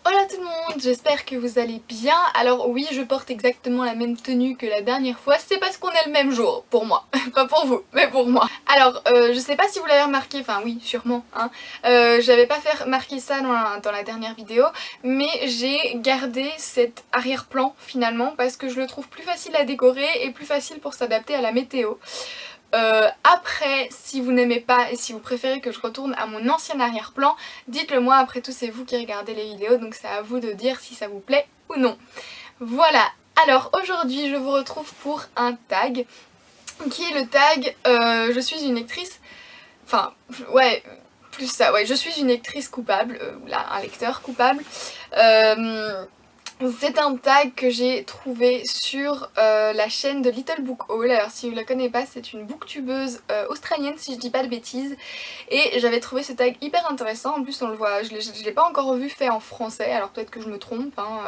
Hola tout le monde, j'espère que vous allez bien. Alors oui, je porte exactement la même tenue que la dernière fois, c'est parce qu'on est le même jour, pour moi. Pas pour vous, mais pour moi. Alors, je sais pas si vous l'avez remarqué, enfin oui, sûrement, hein. J'avais pas fait remarquer ça dans la dernière vidéo, mais j'ai gardé cet arrière-plan finalement parce que je le trouve plus facile à décorer et plus facile pour s'adapter à la météo. Après, si vous n'aimez pas et si vous préférez que je retourne à mon ancien arrière-plan, dites-le moi, après tout c'est vous qui regardez les vidéos, donc c'est à vous de dire si ça vous plaît ou non. Voilà, alors aujourd'hui je vous retrouve pour un tag, qui est le tag je suis une lectrice, enfin ouais, plus ça, ouais, je suis une lectrice coupable, ou là un lecteur coupable. C'est un tag que j'ai trouvé sur la chaîne de Little Book Haul. Alors si vous la connaissez pas, c'est une booktubeuse australienne si je dis pas de bêtises. Et j'avais trouvé ce tag hyper intéressant. En plus on le voit, je l'ai pas encore vu fait en français, alors peut-être que je me trompe, hein,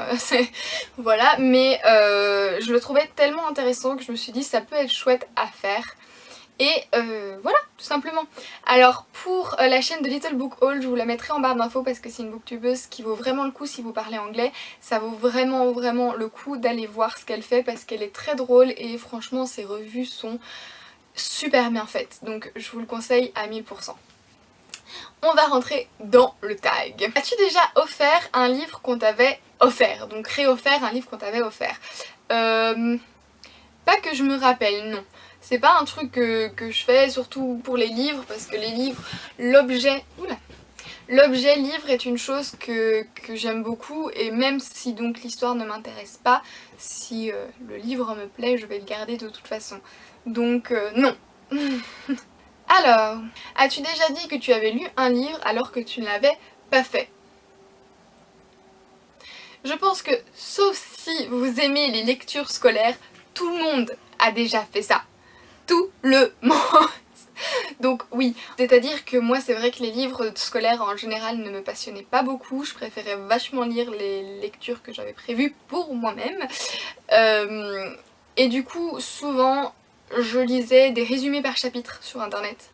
voilà. Mais je le trouvais tellement intéressant que je me suis dit ça peut être chouette à faire. Et voilà, tout simplement. Alors pour la chaîne de Little Book Haul, je vous la mettrai en barre d'infos parce que c'est une booktubeuse qui vaut vraiment le coup si vous parlez anglais. Ça vaut vraiment le coup d'aller voir ce qu'elle fait parce qu'elle est très drôle et franchement ses revues sont super bien faites. Donc je vous le conseille à 1000%. On va rentrer dans le tag. As-tu déjà offert un livre qu'on t'avait offert? Donc réoffert un livre qu'on t'avait offert. Pas que je me rappelle, non. C'est pas un truc que je fais, surtout pour les livres, parce que les livres, l'objet livre est une chose que j'aime beaucoup, et même si donc l'histoire ne m'intéresse pas, si le livre me plaît, je vais le garder de toute façon. Donc non. Alors, as-tu déjà dit que tu avais lu un livre alors que tu ne l'avais pas fait? Je pense que, sauf si vous aimez les lectures scolaires, tout le monde a déjà fait ça. Tout le monde. Donc oui, c'est-à-dire que moi c'est vrai que les livres scolaires en général ne me passionnaient pas beaucoup, je préférais vachement lire les lectures que j'avais prévues pour moi-même. Et du coup souvent je lisais des résumés par chapitre sur internet.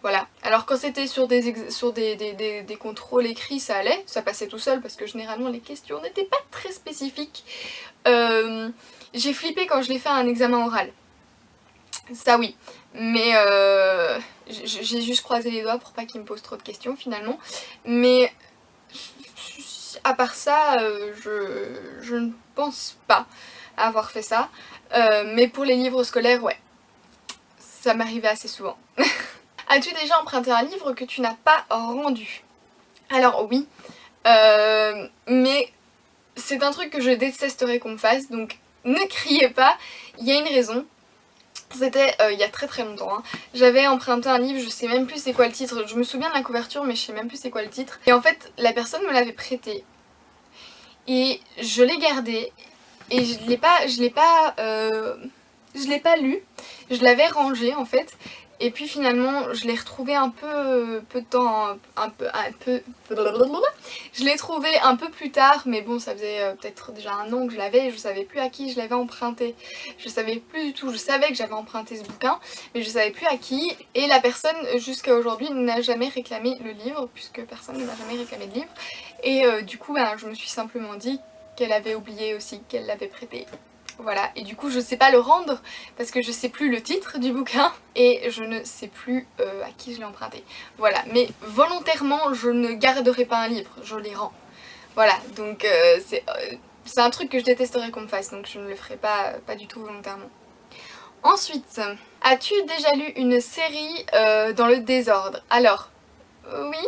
Voilà, alors quand c'était sur des contrôles écrits ça allait, ça passait tout seul parce que généralement les questions n'étaient pas très spécifiques. J'ai flippé quand je l'ai fait à un examen oral. Ça oui, mais j'ai juste croisé les doigts pour pas qu'il me pose trop de questions finalement. Mais à part ça, je ne pense pas avoir fait ça. Mais pour les livres scolaires, ouais, ça m'arrivait assez souvent. As-tu déjà emprunté un livre que tu n'as pas rendu? Alors oui, mais c'est un truc que je détesterais qu'on me fasse, donc ne criez pas, il y a une raison. C'était il y a très longtemps, hein. J'avais emprunté un livre, je sais même plus c'est quoi le titre, je me souviens de la couverture mais je sais même plus c'est quoi le titre. Et en fait la personne me l'avait prêté et je l'ai gardé et je l'ai pas lu, je l'avais rangé en fait. Et puis finalement je l'ai retrouvé un peu de temps, je l'ai trouvé un peu plus tard, mais bon ça faisait peut-être déjà un an que je l'avais et je savais plus à qui je l'avais emprunté. Je savais plus du tout, je savais que j'avais emprunté ce bouquin, mais je savais plus à qui. Et la personne jusqu'à aujourd'hui n'a jamais réclamé le livre, puisque personne ne m'a jamais réclamé de livre. Et du coup je me suis simplement dit qu'elle avait oublié aussi qu'elle l'avait prêté. Voilà, et du coup je sais pas le rendre parce que je sais plus le titre du bouquin et je ne sais plus à qui je l'ai emprunté. Voilà, mais volontairement je ne garderai pas un livre, je les rends. Voilà, donc c'est un truc que je détesterais qu'on me fasse, donc je ne le ferai pas du tout volontairement. Ensuite, as-tu déjà lu une série dans le désordre? Alors, oui,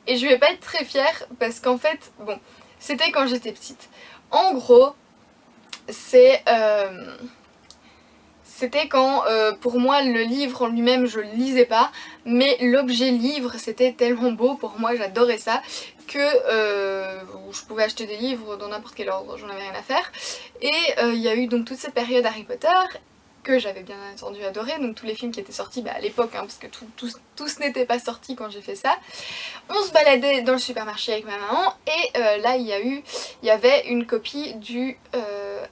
et je vais pas être très fière parce qu'en fait, bon, c'était quand j'étais petite. En gros, c'était quand pour moi le livre en lui-même je le lisais pas, mais l'objet livre c'était tellement beau pour moi, j'adorais ça, que je pouvais acheter des livres dans n'importe quel ordre, j'en avais rien à faire. Et il y a eu donc toute cette période Harry Potter que j'avais bien entendu adoré, donc tous les films qui étaient sortis à l'époque, hein, parce que tous n'étaient pas sortis quand j'ai fait ça. On se baladait dans le supermarché avec ma maman et là il y avait une copie du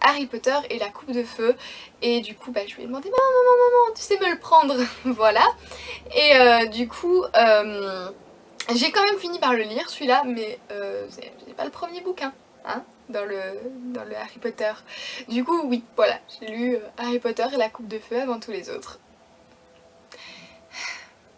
Harry Potter et la coupe de feu, et du coup je lui ai demandé maman, tu sais me le prendre. Voilà, et du coup J'ai quand même fini par le lire celui-là, mais c'est pas le premier bouquin, hein, dans le Harry Potter. Du coup oui, voilà, j'ai lu Harry Potter et la Coupe de Feu avant tous les autres.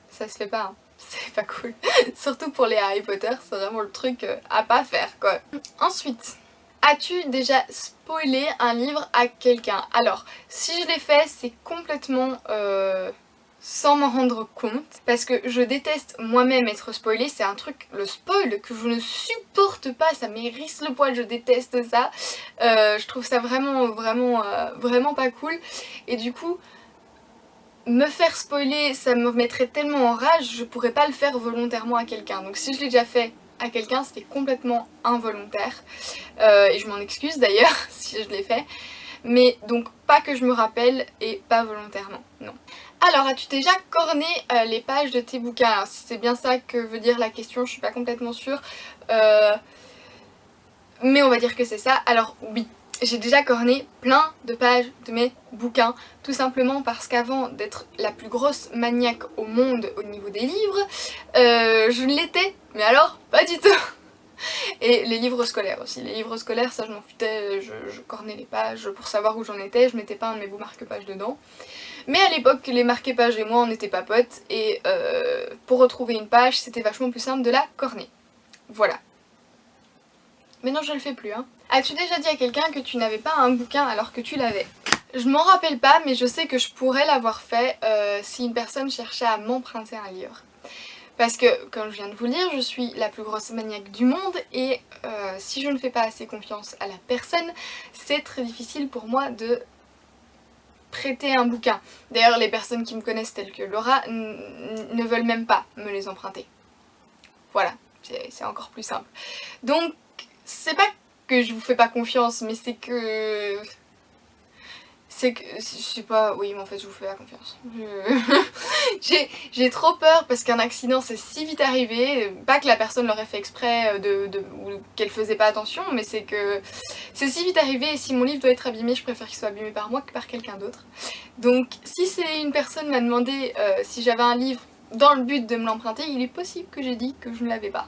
Ça se fait pas, hein. C'est pas cool. Surtout pour les Harry Potter, c'est vraiment le truc à pas faire quoi. Ensuite, as-tu déjà spoilé un livre à quelqu'un? Alors, si je l'ai fait, c'est complètement sans m'en rendre compte, parce que je déteste moi-même être spoilée. C'est un truc, le spoil, que je ne supporte pas, ça m'érisse le poil, je déteste ça. Je trouve ça vraiment pas cool. Et du coup, me faire spoiler, ça me mettrait tellement en rage, je pourrais pas le faire volontairement à quelqu'un. Donc si je l'ai déjà fait à quelqu'un, c'était complètement involontaire. Et je m'en excuse d'ailleurs si je l'ai fait. Mais donc pas que je me rappelle et pas volontairement, non. Alors, as-tu déjà corné les pages de tes bouquins? Alors, si c'est bien ça que veut dire la question, je suis pas complètement sûre. Mais on va dire que c'est ça. Alors oui, j'ai déjà corné plein de pages de mes bouquins, tout simplement parce qu'avant d'être la plus grosse maniaque au monde au niveau des livres, je ne l'étais, mais alors pas du tout. Et les livres scolaires aussi, les livres scolaires ça je m'en foutais, je cornais les pages pour savoir où j'en étais, je mettais pas un de mes beaux marque-pages dedans. Mais à l'époque les marque-pages et moi on n'était pas potes et pour retrouver une page c'était vachement plus simple de la corner. Voilà. Mais non, je le fais plus, hein. As-tu déjà dit à quelqu'un que tu n'avais pas un bouquin alors que tu l'avais? Je m'en rappelle pas, mais je sais que je pourrais l'avoir fait si une personne cherchait à m'emprunter un livre. Parce que, comme je viens de vous le dire, je suis la plus grosse maniaque du monde et si je ne fais pas assez confiance à la personne, c'est très difficile pour moi de prêter un bouquin. D'ailleurs, les personnes qui me connaissent telles que Laura ne veulent même pas me les emprunter. Voilà, c'est encore plus simple. Donc, c'est pas que je vous fais pas confiance, mais c'est que... je sais pas... Oui, mais en fait, je vous fais pas confiance. J'ai trop peur parce qu'un accident, c'est si vite arrivé. Pas que la personne l'aurait fait exprès ou qu'elle faisait pas attention, mais c'est que... C'est si vite arrivé et si mon livre doit être abîmé, je préfère qu'il soit abîmé par moi que par quelqu'un d'autre. Donc, si c'est une personne m'a demandé si j'avais un livre dans le but de me l'emprunter, il est possible que j'ai dit que je ne l'avais pas.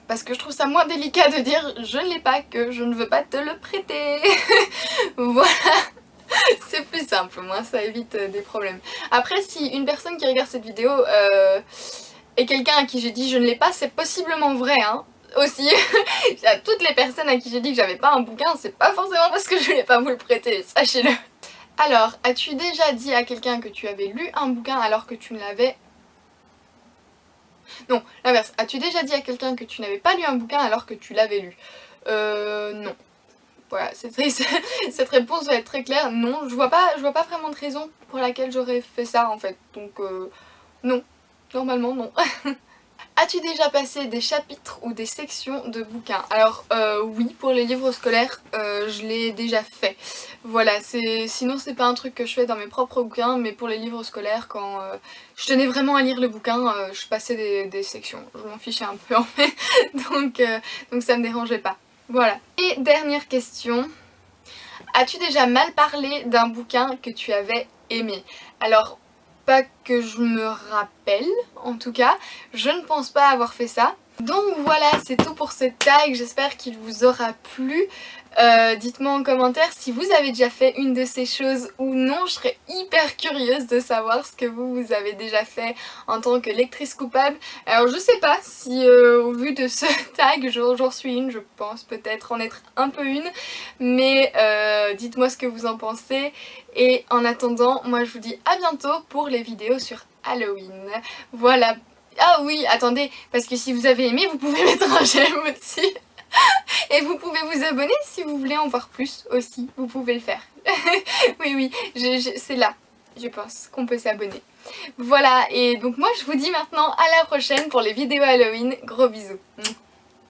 Parce que je trouve ça moins délicat de dire je ne l'ai pas que je ne veux pas te le prêter. Voilà, c'est plus simple, moi ça évite des problèmes. Après si une personne qui regarde cette vidéo est quelqu'un à qui j'ai dit je ne l'ai pas, c'est possiblement vrai hein. Aussi, à toutes les personnes à qui j'ai dit que j'avais pas un bouquin, c'est pas forcément parce que je voulais pas vous le prêter, sachez-le. Alors, as-tu déjà dit à quelqu'un que tu avais lu un bouquin alors que tu ne l'avais... Non, l'inverse. As-tu déjà dit à quelqu'un que tu n'avais pas lu un bouquin alors que tu l'avais lu? Non. Voilà, cette réponse va être très claire. Non, je vois pas vraiment de raison pour laquelle j'aurais fait ça en fait. Donc non, normalement non. As-tu déjà passé des chapitres ou des sections de bouquins? Alors oui, pour les livres scolaires, je l'ai déjà fait. Voilà, sinon c'est pas un truc que je fais dans mes propres bouquins, mais pour les livres scolaires, quand je tenais vraiment à lire le bouquin, je passais des sections. Je m'en fichais un peu en fait, donc ça me dérangeait pas. Voilà. Et dernière question, as-tu déjà mal parlé d'un bouquin que tu avais aimé? Alors, pas que je me rappelle, en tout cas, je ne pense pas avoir fait ça. Donc voilà, c'est tout pour ce tag, j'espère qu'il vous aura plu. Dites-moi en commentaire si vous avez déjà fait une de ces choses ou non, je serais hyper curieuse de savoir ce que vous avez déjà fait en tant que lectrice coupable. Alors je sais pas si au vu de ce tag j'en suis une, je pense peut-être en être un peu une, mais dites-moi ce que vous en pensez et en attendant, moi je vous dis à bientôt pour les vidéos sur Halloween. Voilà. Ah oui, attendez, parce que si vous avez aimé, vous pouvez mettre un j'aime aussi. Et vous pouvez vous abonner si vous voulez en voir plus aussi, vous pouvez le faire. Oui, c'est là, je pense, qu'on peut s'abonner. Voilà, et donc moi je vous dis maintenant à la prochaine pour les vidéos Halloween. Gros bisous.